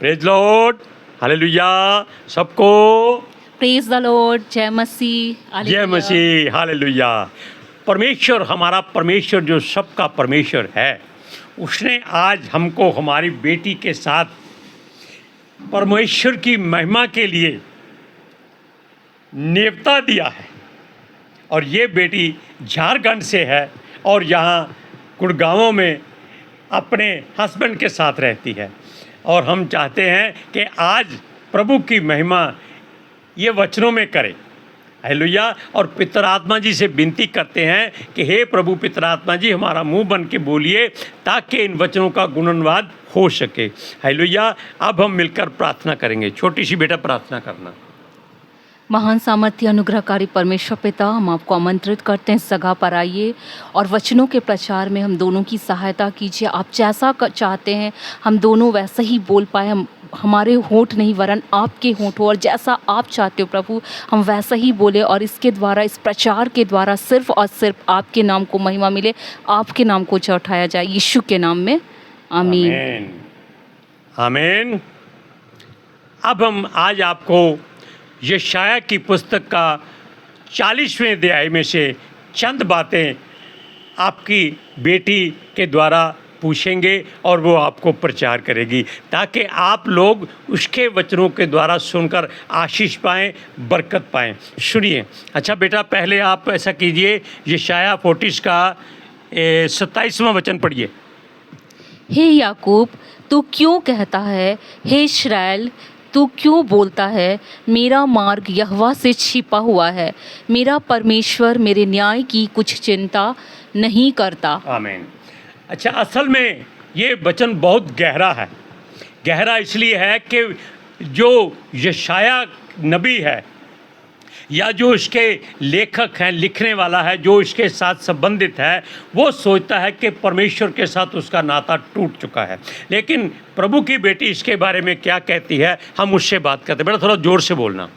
Praise Lord, hallelujah. सबको praise the Lord, जय मसीह, जय हालेलुया। मसीह, हालेलुया। परमेश्वर, हमारा परमेश्वर जो सबका परमेश्वर है, उसने आज हमको हमारी बेटी के साथ परमेश्वर की महिमा के लिए नेवता दिया है। और ये बेटी झारखंड से है और यहाँ गुड़गांव में अपने हस्बैंड के साथ रहती है। और हम चाहते हैं कि आज प्रभु की महिमा ये वचनों में करे। हालेलुया। और पितर आत्मा जी से विनती करते हैं कि हे प्रभु पितर आत्मा जी, हमारा मुंह बन के बोलिए ताकि इन वचनों का गुणनवाद हो सके। हालेलुया। अब हम मिलकर प्रार्थना करेंगे। छोटी सी बेटा प्रार्थना करना। महान सामर्थ्य अनुग्रहकारी परमेश्वर पिता, हम आपको आमंत्रित करते हैं इस जगह पर आइए और वचनों के प्रचार में हम दोनों की सहायता कीजिए। आप जैसा चाहते हैं हम दोनों वैसा ही बोल पाए। हम हमारे होंठ नहीं वरन आपके होंठ हो, और जैसा आप चाहते हो प्रभु हम वैसा ही बोले। और इसके द्वारा, इस प्रचार के द्वारा सिर्फ और सिर्फ आपके नाम को महिमा मिले, आपके नाम को उठाया जाए, यीशु के नाम में, आमीन। आमीन, आमीन। अब हम आज आपको यशाया की पुस्तक का 40वें अध्याय में से चंद बातें आपकी बेटी के द्वारा पूछेंगे और वो आपको प्रचार करेगी, ताकि आप लोग उसके वचनों के द्वारा सुनकर आशीष पाएँ, बरकत पाएँ। सुनिए। अच्छा बेटा, पहले आप ऐसा कीजिए, यशाया 40 का 27वां वचन पढ़िए। हे याकूब, तू क्यों कहता है, हे इस्राएल तू क्यों बोलता है, मेरा मार्ग यहोवा से छिपा हुआ है, मेरा परमेश्वर मेरे न्याय की कुछ चिंता नहीं करता। आमीन। अच्छा, असल में ये वचन बहुत गहरा है। गहरा इसलिए है कि जो यशाया नबी है या जो इसके लेखक हैं, लिखने वाला है, जो इसके साथ संबंधित है, वो सोचता है कि परमेश्वर के साथ उसका नाता टूट चुका है। लेकिन प्रभु की बेटी इसके बारे में क्या कहती है, हम उससे बात करते हैं। बेटा थोड़ा जोर से बोलना।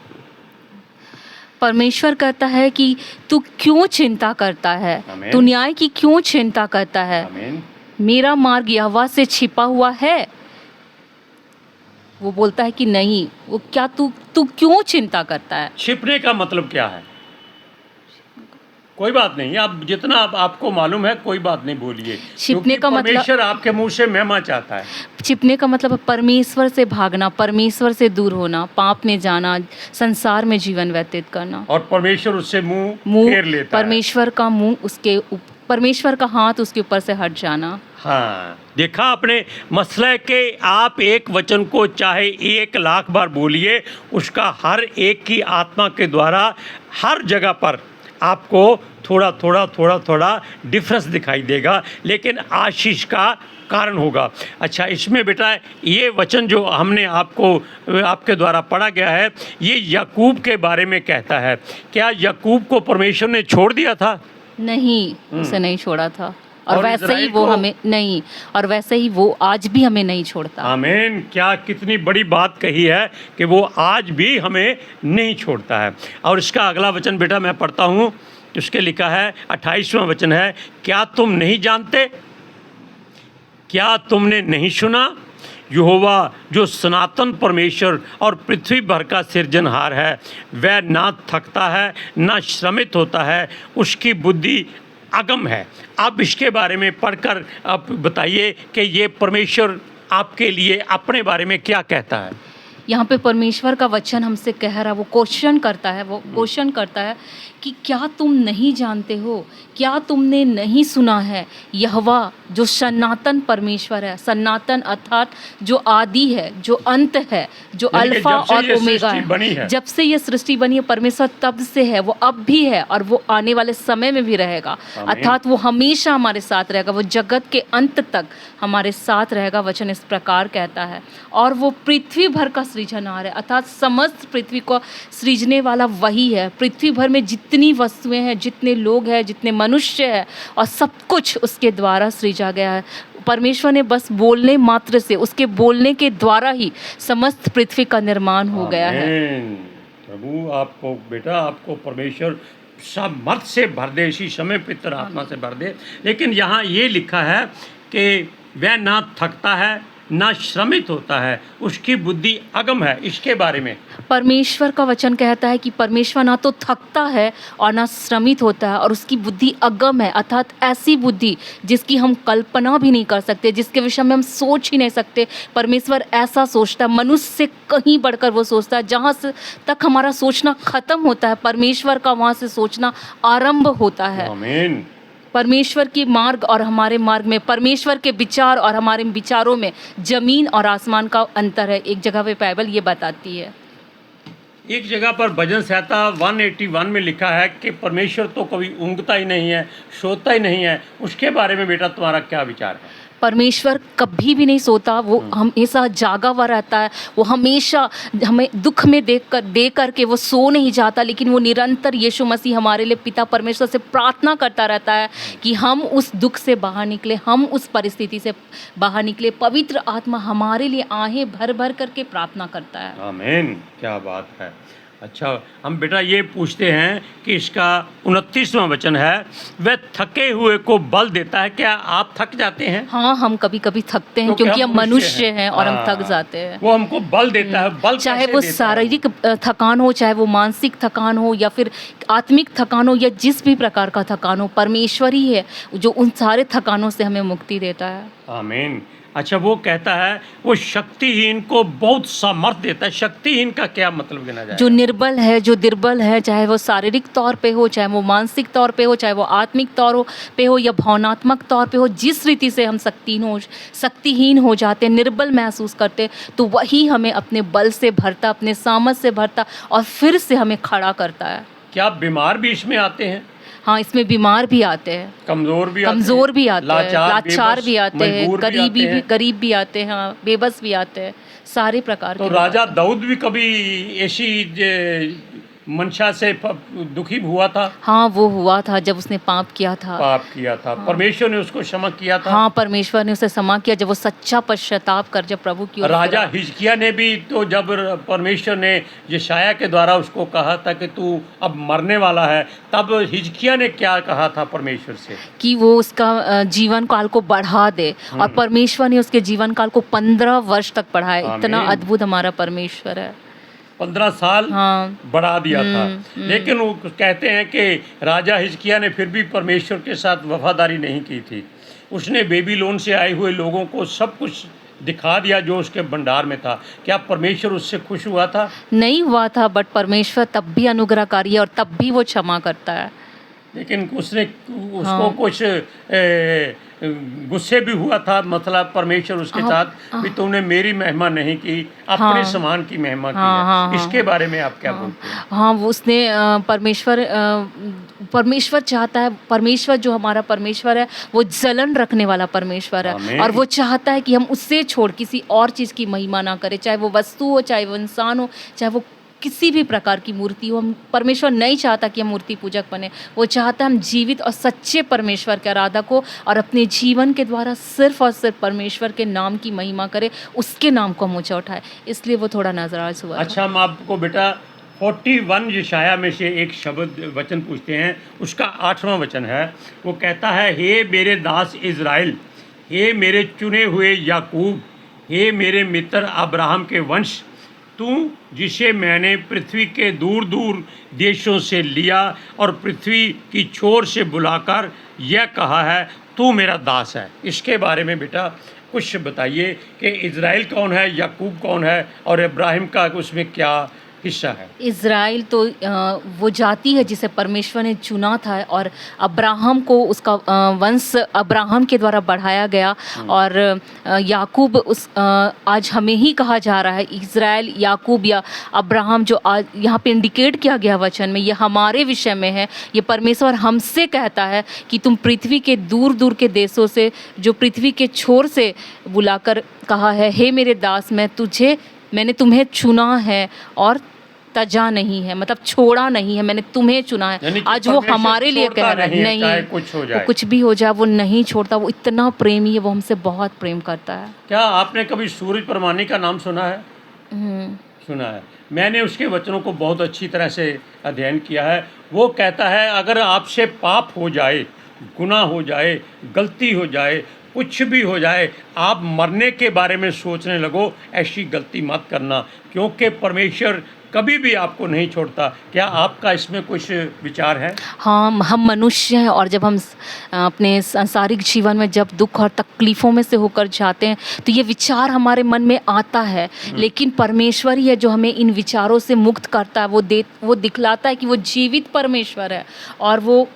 परमेश्वर कहता है कि तू क्यों चिंता करता है, आमीन। तू न्याय की क्यों चिंता करता है, आमीन। मेरा मार्ग यहोवा से छिपा हुआ है। वो बोलता है कि नहीं, वो क्या तू तू क्यों चिंता करता है। छिपने का मतलब क्या है? कोई बात नहीं, आप जितना आपको मालूम है कोई बात नहीं, बोलिए। छिपने का मतलब, परमेश्वर आपके मुंह से महिमा चाहता है। छिपने का मतलब परमेश्वर से भागना, परमेश्वर से दूर होना, पाप में जाना, संसार में जीवन व्यतीत करना। और परमेश्वर उससे मुंह फेर लेता है। परमेश्वर का मुंह उसके परमेश्वर का हाथ उसके ऊपर से हट जाना। हाँ, देखा आपने मसला है कि आप एक वचन को चाहे 1 लाख बार बोलिए, उसका हर एक की आत्मा के द्वारा हर जगह पर आपको थोड़ा डिफरेंस दिखाई देगा, लेकिन आशीष का कारण होगा। अच्छा, इसमें बेटा ये वचन जो हमने आपके द्वारा पढ़ा गया है, ये याकूब के बारे में कहता है। क्या याकूब को परमेश्वर ने छोड़ दिया था? नहीं, उसे नहीं छोड़ा था। और वैसे ही इस्राएल वो को? हमें नहीं, और वैसे ही वो आज भी हमें नहीं छोड़ता। आमीन। क्या कितनी बड़ी बात कही है कि वो आज भी हमें नहीं छोड़ता है। और इसका अगला वचन बेटा मैं पढ़ता हूँ, उसके लिखा है 28वां वचन है, क्या तुम नहीं जानते, क्या तुमने नहीं सुना, यहोवा जो सनातन परमेश्वर और पृथ्वी भर का सिरजनहार है, वह ना थकता है ना श्रमित होता है, उसकी बुद्धि अगम है। आप इसके बारे में पढ़कर आप बताइए कि ये परमेश्वर आपके लिए अपने बारे में क्या कहता है। यहाँ पे परमेश्वर का वचन हमसे कह रहा है, वो क्वेश्चन करता है, वो क्वेश्चन करता है कि क्या तुम नहीं जानते हो, क्या तुमने नहीं सुना है, यहोवा जो सनातन परमेश्वर है, सनातन अर्थात जो आदि है, जो अंत है, जो अल्फा और ओमेगा है। जब से ये सृष्टि बनी है, परमेश्वर तब से है, वो अब भी है और वो आने वाले समय में भी रहेगा। अर्थात वो हमेशा हमारे साथ रहेगा, वो जगत के अंत तक हमारे साथ रहेगा। वचन इस प्रकार कहता है। और वो पृथ्वी भर का सृजनहार है, अर्थात समस्त पृथ्वी को सृजने वाला वही है। पृथ्वी भर में जितनी वस्तुएं हैं, जितने लोग हैं, जितने मनुष्य हैं, और सब कुछ उसके द्वारा सृजा गया है। परमेश्वर ने बस बोलने मात्र से, उसके बोलने के द्वारा ही समस्त पृथ्वी का निर्माण हो गया है। प्रभु आपको बेटा, आपको परमेश्वर सामर्थ से भर दे, इसी समय पितर आत्मा से भर दे। लेकिन यहाँ ये लिखा है कि वह ना थकता है ना श्रमित होता है, उसकी बुद्धि अगम है। इसके बारे में परमेश्वर का वचन कहता है कि परमेश्वर ना तो थकता है और ना श्रमित होता है, और उसकी बुद्धि अगम है, अर्थात ऐसी बुद्धि जिसकी हम कल्पना भी नहीं कर सकते, जिसके विषय में हम सोच ही नहीं सकते। परमेश्वर ऐसा सोचता है, मनुष्य से कहीं बढ़कर वो सोचता है। जहाँ से तक हमारा सोचना खत्म होता है, परमेश्वर का वहाँ से सोचना आरंभ होता है। आमीन। परमेश्वर के मार्ग और हमारे मार्ग में, परमेश्वर के विचार और हमारे विचारों में जमीन और आसमान का अंतर है। एक जगह पे बाइबल ये बताती है। एक जगह पर भजन संहिता 181 में लिखा है कि परमेश्वर तो कभी ऊँघता ही नहीं है, सोता ही नहीं है। उसके बारे में बेटा तुम्हारा क्या विचार है? परमेश्वर कभी भी नहीं सोता, वो हमेशा जागा हुआ रहता है। वो हमेशा हमें दुख में दे करके वो सो नहीं जाता, लेकिन वो निरंतर यीशु मसीह हमारे लिए पिता परमेश्वर से प्रार्थना करता रहता है कि हम उस दुख से बाहर निकले, हम उस परिस्थिति से बाहर निकले। पवित्र आत्मा हमारे लिए आहें भर भर करके प्रार्थना करता है। आमीन। क्या बात है। अच्छा, हम बेटा ये पूछते हैं कि इसका 29वां वचन है, वह थके हुए को बल देता है। क्या आप थक जाते हैं? हाँ, हम कभी कभी थकते हैं, क्योंकि हम मनुष्य हैं और हम थक जाते हैं। वो हमको बल देता है। बल चाहे कैसे वो देता है? शारीरिक थकान हो, चाहे वो मानसिक थकान हो, या फिर आत्मिक थकान हो, या जिस भी प्रकार का थकान हो, परमेश्वर ही है जो उन सारे थकानों से हमें मुक्ति देता है। आमीन। अच्छा, वो कहता है वो शक्तिहीन को बहुत सामर्थ देता है। शक्तिहीन का क्या मतलब गिना जाए? जो निर्बल है, जो दुर्बल है, चाहे वो शारीरिक तौर पे हो, चाहे वो मानसिक तौर पे हो, चाहे वो आत्मिक तौर पे हो या भावनात्मक तौर पे हो, जिस रीति से हम शक्तिहीन हो जाते हैं, निर्बल महसूस करते हैं, तो वही हमें अपने बल से भरता, अपने सामर्थ से भरता और फिर से हमें खड़ा करता है। क्या बीमार भी इसमें आते हैं? हाँ, इसमें बीमार भी आते हैं, कमज़ोर भी आते हैं, लाचार भी आते हैं, मजबूर गरीब भी आते हैं, हाँ, बेबस भी आते हैं, सारे प्रकार तो के लोग राजा आते हैं। दाऊद भी कभी ऐसी मंशा से दुखी हुआ था? हाँ, वो हुआ था जब उसने पाप किया था। परमेश्वर ने उसको क्षमा किया था। हाँ, परमेश्वर ने उसे क्षमा किया जब वो सच्चा पश्चाताप कर जब प्रभु की ओर राजा फिरा। हिजकिया ने भी तो, जब परमेश्वर ने यशायाह के द्वारा उसको कहा था कि तू अब मरने वाला है, तब हिजकिया ने क्या कहा था परमेश्वर से? कि वो उसका जीवन काल को बढ़ा दे, और परमेश्वर ने उसके जीवन काल को 15 वर्ष तक बढ़ाया। इतना आमीन। अद्भुत हमारा परमेश्वर है। 15 साल हाँ। बढ़ा दिया था। लेकिन वो कहते हैं कि राजा हिजकिया ने फिर भी परमेश्वर के साथ वफादारी नहीं की थी। उसने बेबीलोन से आए हुए लोगों को सब कुछ दिखा दिया जो उसके भंडार में था। क्या परमेश्वर उससे खुश हुआ था? नहीं हुआ था, बट परमेश्वर तब भी अनुग्रहकारी है और तब भी वो क्षमा करता है। लेकिन उसको कुछ गुस्से भी हुआ था, मतलब परमेश्वर उसके साथ भी, तुमने मेरी महिमा नहीं की, अपने समान की महिमा की है। इसके बारे में आप क्या बोलते हैं? हाँ, वो उसने परमेश्वर चाहता है, परमेश्वर जो हमारा परमेश्वर है वो जलन रखने वाला परमेश्वर है, आमीन। और वो चाहता है कि हम उससे छोड़ किसी और चीज़ की महिमा ना करें, चाहे वो वस्तु हो, चाहे वो इंसान हो, चाहे वो किसी भी प्रकार की मूर्ति हो। हम परमेश्वर नहीं चाहता कि हम मूर्ति पूजक बने। वो चाहता है हम जीवित और सच्चे परमेश्वर के आराधक हो और अपने जीवन के द्वारा सिर्फ और सिर्फ परमेश्वर के नाम की महिमा करें, उसके नाम को हम ऊंचा उठाए। इसलिए वो थोड़ा नाराज हुआ। अच्छा, हम आपको बेटा 41 यशायाह में से एक शब्द वचन पूछते हैं। उसका 8वां वचन है। वो कहता है, हे मेरे दास इज़राइल, हे मेरे चुने हुए याकूब, हे मेरे मित्र अब्राहम के वंश, तू जिसे मैंने पृथ्वी के दूर दूर देशों से लिया और पृथ्वी की छोर से बुलाकर यह कहा है, तू मेरा दास है। इसके बारे में बेटा कुछ बताइए कि इज़राइल कौन है, याकूब कौन है, और इब्राहिम का उसमें क्या हिस्सा है? इज़राइल तो वो जाति है जिसे परमेश्वर ने चुना था, और अब्राहम को उसका वंश अब्राहम के द्वारा बढ़ाया गया, और याकूब आज हमें ही कहा जा रहा है। इज़राइल, याकूब या अब्राहम जो आज यहाँ पे इंडिकेट किया गया वचन में, ये हमारे विषय में है। ये परमेश्वर हमसे कहता है कि तुम पृथ्वी के दूर दूर के देशों से, जो पृथ्वी के छोर से बुलाकर कहा है, हे मेरे दास, मैंने तुम्हें चुना है और तजा नहीं है, मतलब छोड़ा नहीं है, मैंने तुम्हें चुना है। आज वो हमारे लिए कह रहा है, नहीं, कुछ हो जाए, वो कुछ भी हो जाए, वो नहीं छोड़ता। वो इतना प्रेमी है, वो हमसे बहुत प्रेम करता है। क्या आपने कभी सूरज परमानी का नाम सुना है? सुना है। मैंने उसके वचनों को बहुत अच्छी तरह से अध्ययन किया है। वो कहता है, अगर आपसे पाप हो जाए, गुनाह हो जाए, गलती हो जाए, कुछ भी हो जाए, आप मरने के बारे में सोचने लगो, ऐसी गलती मत करना, क्योंकि परमेश्वर कभी भी आपको नहीं छोड़ता। क्या आपका इसमें कुछ विचार है? हाँ, हम मनुष्य हैं और जब हम अपने सांसारिक जीवन में जब दुख और तकलीफ़ों में से होकर जाते हैं तो ये विचार हमारे मन में आता है, लेकिन परमेश्वर ही है जो हमें इन विचारों से मुक्त करता है। वो दिखलाता है कि वो जीवित परमेश्वर है और वो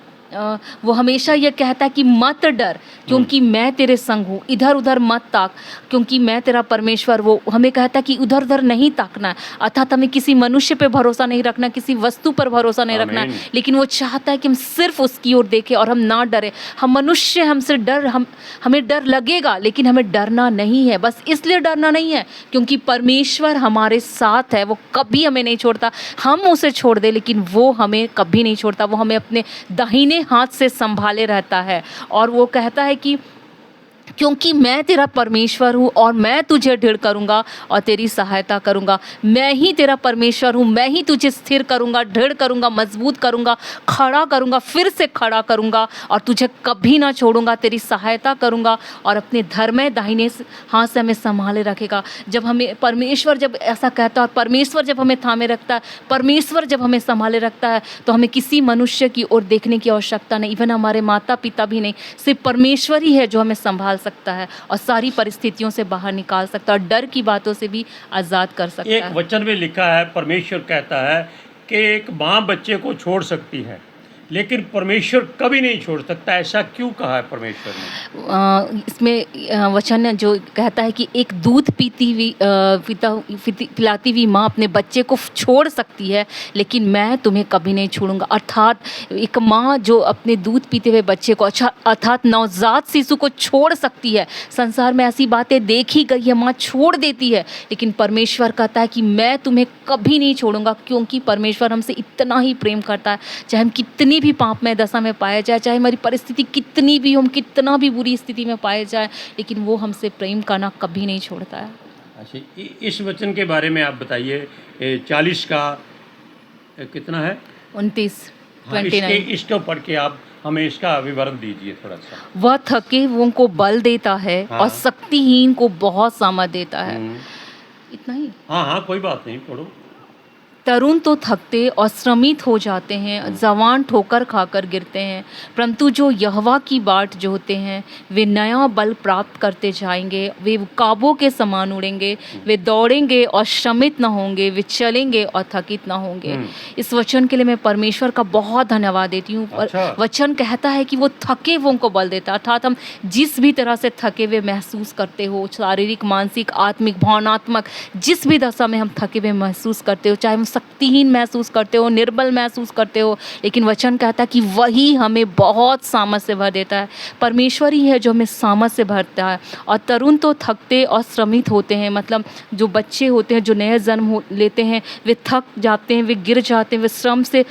हमेशा ये कहता है कि मत डर क्योंकि मैं तेरे संग हूँ, इधर उधर मत ताक क्योंकि मैं तेरा परमेश्वर। वो हमें कहता है कि उधर उधर नहीं ताकना है, अर्थात हमें किसी मनुष्य पे भरोसा नहीं रखना, किसी वस्तु पर भरोसा नहीं रखना है, लेकिन वो चाहता है कि हम सिर्फ उसकी ओर देखें और हम ना डरें। हम मनुष्य, हमसे हमें डर लगेगा, लेकिन हमें डरना नहीं है। बस इसलिए डरना नहीं है क्योंकि परमेश्वर हमारे साथ है, वो कभी हमें नहीं छोड़ता। हम उसे छोड़ दे लेकिन वो हमें कभी नहीं छोड़ता, वो हमें अपने दाहिने हाथ से संभाले रहता है। और वो कहता है कि क्योंकि मैं तेरा परमेश्वर हूँ और मैं तुझे दृढ़ करूँगा और तेरी सहायता करूँगा। मैं ही तेरा परमेश्वर हूँ, मैं ही तुझे स्थिर करूँगा, दृढ़ करूँगा, मजबूत करूँगा, खड़ा करूँगा, फिर से खड़ा करूँगा और तुझे कभी ना छोड़ूंगा, तेरी सहायता करूँगा और अपने धर्म दाहिने हाथ से हमें संभाले रखेगा। जब हमें परमेश्वर जब ऐसा कहता है और परमेश्वर जब हमें थामे रखता है, परमेश्वर जब हमें संभाले रखता है, तो हमें किसी मनुष्य की ओर देखने की आवश्यकता नहीं, इवन हमारे माता पिता भी नहीं, सिर्फ परमेश्वर ही है जो हमें संभाल सकता है और सारी परिस्थितियों से बाहर निकाल सकता है और डर की बातों से भी आज़ाद कर सकता है। एक वचन में लिखा है, परमेश्वर कहता है कि एक माँ बच्चे को छोड़ सकती है लेकिन परमेश्वर कभी नहीं छोड़ सकता। ऐसा क्यों कहा है परमेश्वर ने? इसमें वचन जो कहता है कि एक दूध पिलाती हुई माँ अपने बच्चे को छोड़ सकती है लेकिन मैं तुम्हें कभी नहीं छोड़ूंगा। अर्थात एक माँ जो अपने दूध पीते हुए बच्चे को अर्थात नवजात शिशु को छोड़ सकती है। संसार में ऐसी बातें देखी गई है, माँ छोड़ देती है, लेकिन परमेश्वर कहता है कि मैं तुम्हें कभी नहीं छोड़ूंगा क्योंकि परमेश्वर हमसे इतना ही प्रेम करता है। चाहे हम कितनी भी पापमय दशा में पाए जाए, चाहे हमारी परिस्थिति कितनी भी, हम कितना भी बुरी स्थिति में पाए जाए, लेकिन वो हमसे प्रेम करना कभी नहीं छोड़ता है। अच्छा, इस वचन के बारे में आप बताइए। 40 का कितना है? 29, हाँ, 29। इसको पढ़ के आप हमें इसका विवरण दीजिए थोड़ा सा। वह थके हुओं को बल देता है हाँ। और शक्तिहीन को बहुत सामर्थ देता है। इतना ही? हाँ हाँ, कोई बात नहीं, पढ़ो। तरुण तो थकते और श्रमित हो जाते हैं, जवान ठोकर खाकर गिरते हैं, परंतु जो यहोवा की बाट जोहते हैं वे नया बल प्राप्त करते जाएंगे। वे काबों के समान उड़ेंगे, वे दौड़ेंगे और श्रमित न होंगे, वे चलेंगे और थकित न होंगे। इस वचन के लिए मैं परमेश्वर का बहुत धन्यवाद देती हूँ। अच्छा। वचन कहता है कि वो थके हुओं को बल देता है, अर्थात हम जिस भी तरह से थके हुए महसूस करते हो, शारीरिक, मानसिक, आत्मिक, भावनात्मक, जिस भी दशा में हम थके हुए महसूस करते हो, चाहे हम शक्तिहीन महसूस करते हो, निर्बल महसूस करते हो, लेकिन वचन कहता है कि वही हमें बहुत सामर्थ से भर देता है। परमेश्वर ही है जो हमें सामर्थ से भरता है। और तरुण तो थकते और श्रमित होते हैं, मतलब जो बच्चे होते हैं जो नए जन्म लेते हैं वे थक जाते हैं, वे गिर जाते हैं, वे श्रम से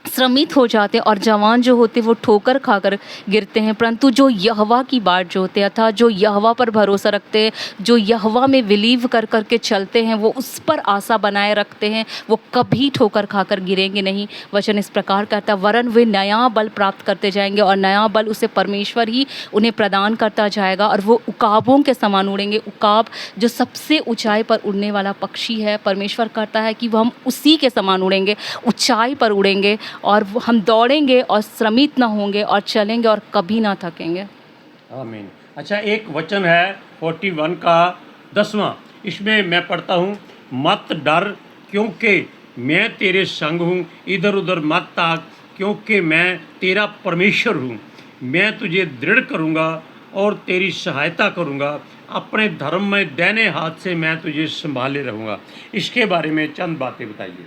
श्रमित हो जाते हैं। और जवान जो होते हैं वो ठोकर खाकर गिरते हैं, परंतु जो यहोवा की बाट जो होते हैं, अर्थात जो यहोवा पर भरोसा रखते हैं, जो यहोवा में बिलीव कर करके चलते हैं, वो उस पर आशा बनाए रखते हैं, वो कभी ठोकर खाकर गिरेंगे नहीं। वचन इस प्रकार कहता है, वरन वे नया बल प्राप्त करते जाएंगे और नया बल उसे परमेश्वर ही उन्हें प्रदान करता जाएगा और वो उकाबों के समान उड़ेंगे। उकाब जो सबसे ऊंचाई पर उड़ने वाला पक्षी है, परमेश्वर कहता है कि वो हम उसी के समान उड़ेंगे, ऊंचाई पर उड़ेंगे और हम दौड़ेंगे और श्रमित ना होंगे और चलेंगे और कभी ना थकेंगे। आमीन। अच्छा, एक वचन है 41 का 10वां, इसमें मैं पढ़ता हूँ, मत डर क्योंकि मैं तेरे संग हूँ, इधर उधर मत ताक क्योंकि मैं तेरा परमेश्वर हूँ। मैं तुझे दृढ़ करूँगा और तेरी सहायता करूँगा, अपने धर्म में दाहिने हाथ से मैं तुझे संभाले रहूँगा। इसके बारे में चंद बातें बताइए।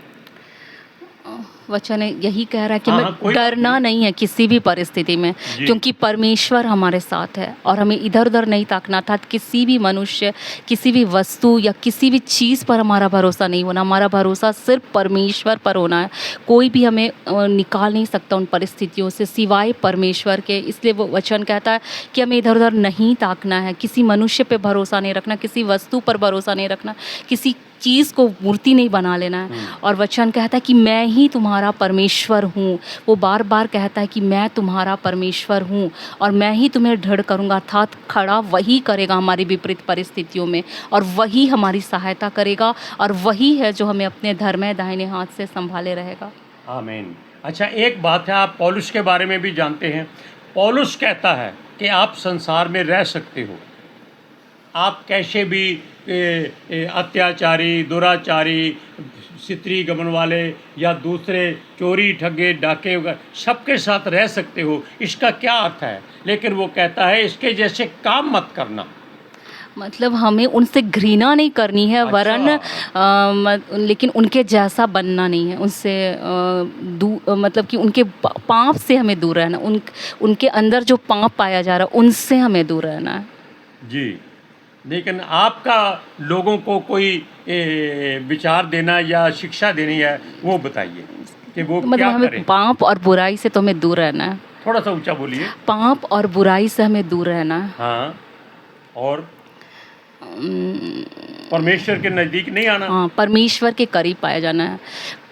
वचन यही कह रहा है कि हाँ, मैं डरना नहीं है किसी भी परिस्थिति में, क्योंकि परमेश्वर हमारे साथ है और हमें इधर उधर नहीं ताकना था। किसी भी मनुष्य, किसी भी वस्तु या किसी भी चीज़ पर हमारा भरोसा नहीं होना, हमारा भरोसा सिर्फ परमेश्वर पर होना है। कोई भी हमें निकाल नहीं सकता उन परिस्थितियों से सिवाय परमेश्वर के। इसलिए वो वचन कहता है कि हमें इधर उधर नहीं ताकना है, किसी मनुष्य पर भरोसा नहीं रखना, किसी वस्तु पर भरोसा नहीं रखना, किसी चीज़ को मूर्ति नहीं बना लेना है। और वचन कहता है कि मैं ही तुम्हारा तुम्हारा परमेश्वर हूँ। वो बार बार कहता है कि मैं तुम्हारा परमेश्वर हूँ और मैं ही तुम्हें दृढ़ करूँगा, अर्थात खड़ा वही करेगा हमारी विपरीत परिस्थितियों में, और वही हमारी सहायता करेगा, और वही है जो हमें अपने धर्म दाहिने हाथ से संभाले रहेगा। आमीन। अच्छा, एक बात है, आप पौलुस के बारे में भी जानते हैं। पौलुस कहता है कि आप संसार में रह सकते हो, आप कैसे भी अत्याचारी, दुराचारी, स्त्री गमन वाले या दूसरे चोरी ठगे डाके वगैरह सबके साथ रह सकते हो। इसका क्या अर्थ है? लेकिन वो कहता है इसके जैसे काम मत करना। मतलब हमें उनसे घृणा नहीं करनी है, वरन लेकिन उनके जैसा बनना नहीं है, उनसे मतलब कि उनके पाप से हमें दूर रहना, उनके अंदर जो पाप पाया जा रहा है उनसे हमें दूर रहना है। जी, लेकिन आपका लोगों को कोई विचार देना या शिक्षा देनी है, वो बताइए कि वो मतलब क्या हमें करें। पाप और बुराई से तो हमें दूर रहना है। थोड़ा सा ऊंचा बोलिए। पाप और बुराई से हमें दूर रहना है। हाँ, और परमेश्वर के नज़दीक नहीं आना। हाँ, परमेश्वर के करीब पाया जाना है।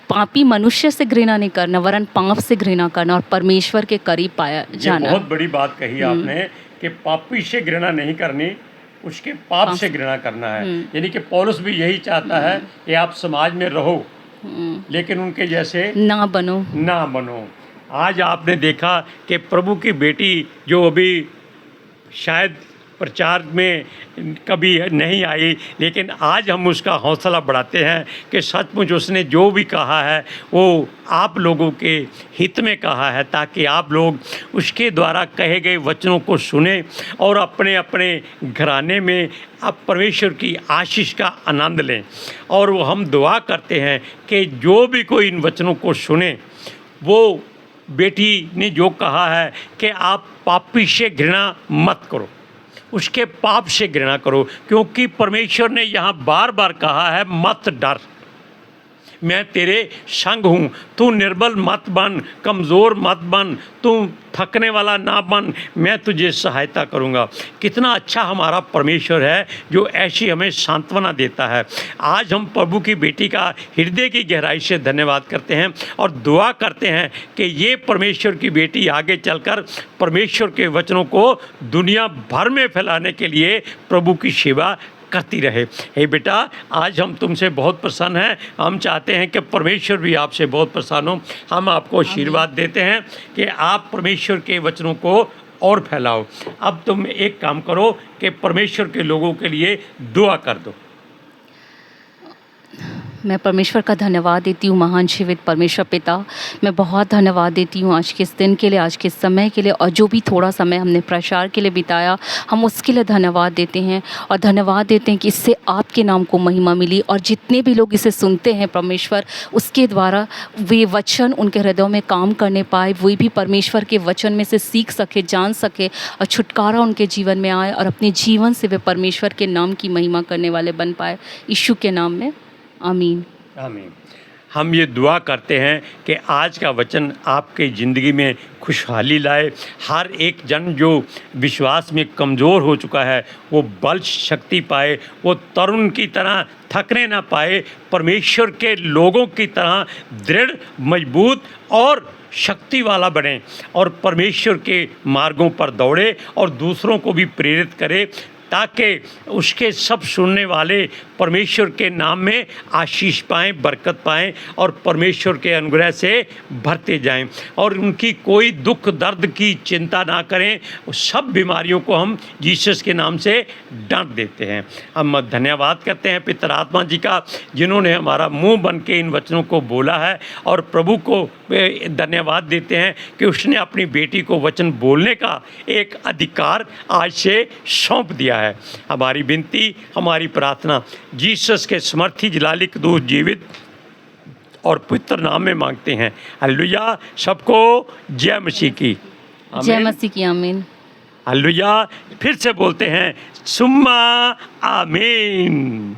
पापी मनुष्य से घृणा नहीं करना, वरन पाप से घृणा करना और परमेश्वर के करीब पाया जाना। ये बहुत बड़ी बात कही आपने कि पापी से घृणा नहीं करनी, उसके पाप से घृणा करना है। यानी कि पौलुस भी यही चाहता है कि आप समाज में रहो, लेकिन उनके जैसे ना बनो। ना बनो। आज आपने देखा कि प्रभु की बेटी जो अभी शायद प्रचार में कभी नहीं आई, लेकिन आज हम उसका हौसला बढ़ाते हैं कि सचमुच उसने जो भी कहा है वो आप लोगों के हित में कहा है, ताकि आप लोग उसके द्वारा कहे गए वचनों को सुने और अपने अपने घराने में अब परमेश्वर की आशीष का आनंद लें। और वो हम दुआ करते हैं कि जो भी कोई इन वचनों को सुने, वो बेटी ने जो कहा है कि आप पापी से घृणा मत करो, उसके पाप से घृणा करो, क्योंकि परमेश्वर ने यहाँ बार बार कहा है मत डर, मैं तेरे संग हूँ, तू निर्बल मत बन, कमज़ोर मत बन, तू थकने वाला ना बन, मैं तुझे सहायता करूँगा। कितना अच्छा हमारा परमेश्वर है जो ऐसी हमें सांत्वना देता है। आज हम प्रभु की बेटी का हृदय की गहराई से धन्यवाद करते हैं और दुआ करते हैं कि ये परमेश्वर की बेटी आगे चलकर परमेश्वर के वचनों को दुनिया भर में फैलाने के लिए प्रभु की सेवा करती रहे। हे बेटा, आज हम तुमसे बहुत प्रसन्न हैं, हम चाहते हैं कि परमेश्वर भी आपसे बहुत प्रसन्न हो। हम आपको आशीर्वाद देते हैं कि आप परमेश्वर के वचनों को और फैलाओ। अब तुम एक काम करो कि परमेश्वर के लोगों के लिए दुआ कर दो। मैं परमेश्वर का धन्यवाद देती हूँ, महान जीवित परमेश्वर पिता, मैं बहुत धन्यवाद देती हूँ आज के इस दिन के लिए, आज के समय के लिए, और जो भी थोड़ा समय हमने प्रचार के लिए बिताया हम उसके लिए धन्यवाद देते हैं। और धन्यवाद देते हैं कि इससे आपके नाम को महिमा मिली, और जितने भी लोग इसे सुनते हैं परमेश्वर, उसके द्वारा वे वचन उनके हृदयों में काम करने पाए, वे भी परमेश्वर के वचन में से सीख सके, जान सके, और छुटकारा उनके जीवन में आए, और अपने जीवन से वे परमेश्वर के नाम की महिमा करने वाले बन पाए। यीशु के नाम में आमीन। आमीन। हम ये दुआ करते हैं कि आज का वचन आपके ज़िंदगी में खुशहाली लाए। हर एक जन जो विश्वास में कमज़ोर हो चुका है वो बल शक्ति पाए, वो तरुण की तरह थकने ना पाए, परमेश्वर के लोगों की तरह दृढ़, मजबूत और शक्ति वाला बने, और परमेश्वर के मार्गों पर दौड़े और दूसरों को भी प्रेरित करे, ताकि उसके सब सुनने वाले परमेश्वर के नाम में आशीष पाएँ, बरकत पाएँ और परमेश्वर के अनुग्रह से भरते जाएं, और उनकी कोई दुख दर्द की चिंता ना करें। सब बीमारियों को हम जीसस के नाम से डांट देते हैं। हम धन्यवाद करते हैं पितर आत्मा जी का, जिन्होंने हमारा मुंह बन के इन वचनों को बोला है, और प्रभु को धन्यवाद देते हैं कि उसने अपनी बेटी को वचन बोलने का एक अधिकार आज से सौंप दिया है। हमारी विनती, हमारी प्रार्थना जीसस के समर्थी जलालिक दूत जीवित और पवित्र नाम में मांगते हैं। हालेलुया। सबको जय मसीह की। जय मसीह की। आमीन। हालेलुया। फिर से बोलते हैं सुम्मा आमीन।